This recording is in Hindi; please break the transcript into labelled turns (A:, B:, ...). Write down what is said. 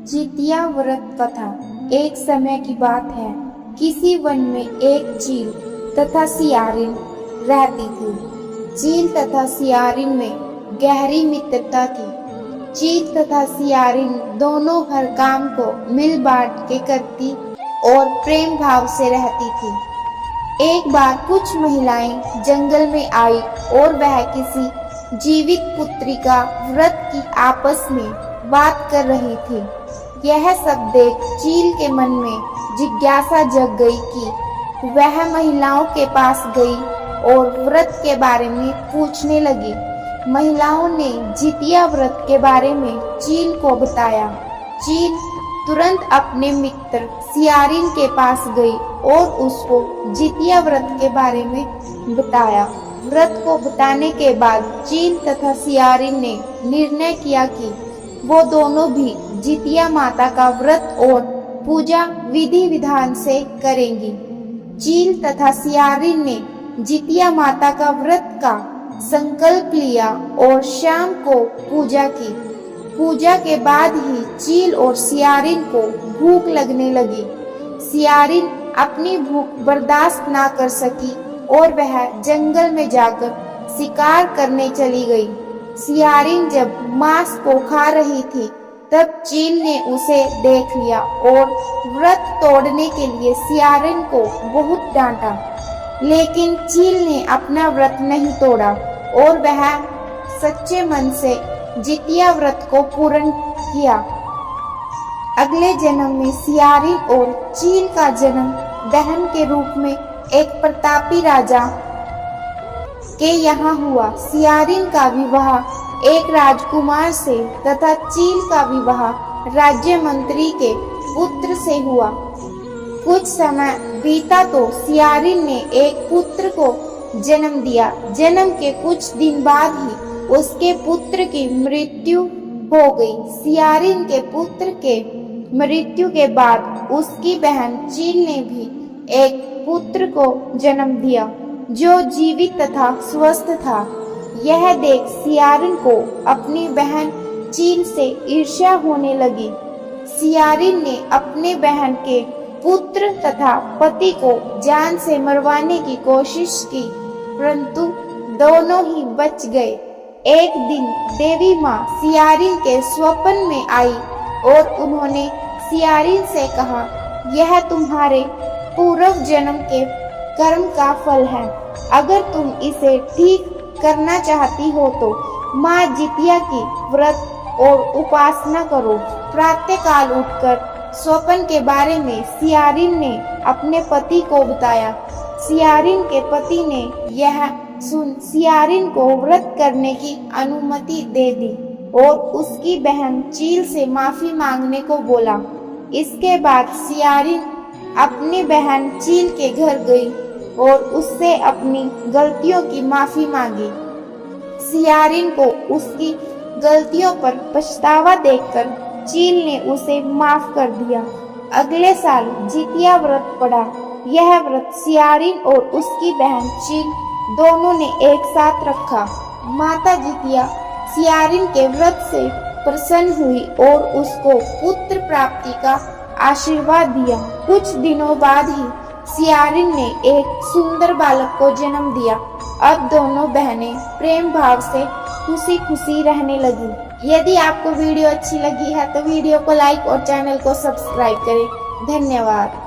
A: जितिया व्रत कथा। एक समय की बात है, किसी वन में एक चील तथा सियारिन रहती थी। चील तथा सियारिन में गहरी मित्रता थी। चील तथा सियारिन दोनों हर काम को मिल बांट के करती और प्रेम भाव से रहती थी। एक बार कुछ महिलाएं जंगल में आई और वह किसी जीवित पुत्री का व्रत की आपस में बात कर रही थी। यह सब देख चील के मन में जिज्ञासा जग गई कि वह महिलाओं के पास गई और व्रत के बारे में पूछने लगी। महिलाओं ने जितिया व्रत के बारे में चील को बताया। चील तुरंत अपने मित्र सियारिन के पास गई और उसको जितिया व्रत के बारे में बताया। व्रत को बताने के बाद चील तथा सियारिन ने निर्णय किया कि वो दोनों भी जितिया माता का व्रत और पूजा विधि विधान से करेंगी। चील तथा सियारिन ने जितिया माता का व्रत का संकल्प लिया और शाम को पूजा की। पूजा के बाद ही चील और सियारिन को भूख लगने लगी। सियारिन अपनी भूख बर्दाश्त ना कर सकी और वह जंगल में जाकर शिकार करने चली गई। सियारिन जब मांस को खा रही थी तब चील ने उसे देख लिया और व्रत तोड़ने के लिए सियारिन को बहुत डांटा। लेकिन चील ने अपना व्रत नहीं तोड़ा और वह सच्चे मन से जितिया व्रत को पूर्ण किया। अगले जन्म में सियारिन और चील का जन्म बहन के रूप में एक प्रतापी राजा के यहाँ हुआ। सियारिन का विवाह एक राजकुमार से तथा चील का विवाह राज्य मंत्री के पुत्र से हुआ। कुछ समय बीता तो सियारिन ने एक पुत्र को जन्म दिया। जन्म के कुछ दिन बाद ही उसके पुत्र की मृत्यु हो गई। सियारिन के पुत्र के मृत्यु के बाद उसकी बहन चील ने भी एक पुत्र को जन्म दिया जो जीवित तथा स्वस्थ था। यह देख सियारिन को अपनी बहन चील से ईर्ष्या होने लगी। सियारिन ने अपने बहन के पुत्र तथा पति को जान से मरवाने की कोशिश की, परंतु दोनों ही बच गए। एक दिन देवी माँ सियारिन के स्वप्न में आई और उन्होंने सियारिन से कहा, यह तुम्हारे पूर्व जन्म के कर्म का फल है। अगर तुम इसे ठीक करना चाहती हो तो माँ जितिया की व्रत और उपासना करो। प्रातःकाल उठकर स्वप्न के बारे में सियारिन ने अपने पति को बताया। सियारिन के पति ने यह सुन सियारिन को व्रत करने की अनुमति दे दी और उसकी बहन चील से माफी मांगने को बोला। इसके बाद सियारिन अपनी बहन चील के घर गई और उससे अपनी गलतियों की माफी मांगी। सियारिन को उसकी गलतियों पर पछतावा देखकर चील ने उसे माफ कर दिया। अगले साल जितिया व्रत पड़ा। यह व्रत सियारिन और उसकी बहन चील दोनों ने एक साथ रखा। माता जितिया सियारिन के व्रत से प्रसन्न हुई और उसको पुत्र प्राप्ति का आशीर्वाद दिया। कुछ दिनों बाद ही सियारिन ने एक सुंदर बालक को जन्म दिया। अब दोनों बहनें प्रेम भाव से खुशी खुशी रहने लगी। यदि आपको वीडियो अच्छी लगी है तो वीडियो को लाइक और चैनल को सब्सक्राइब करें। धन्यवाद।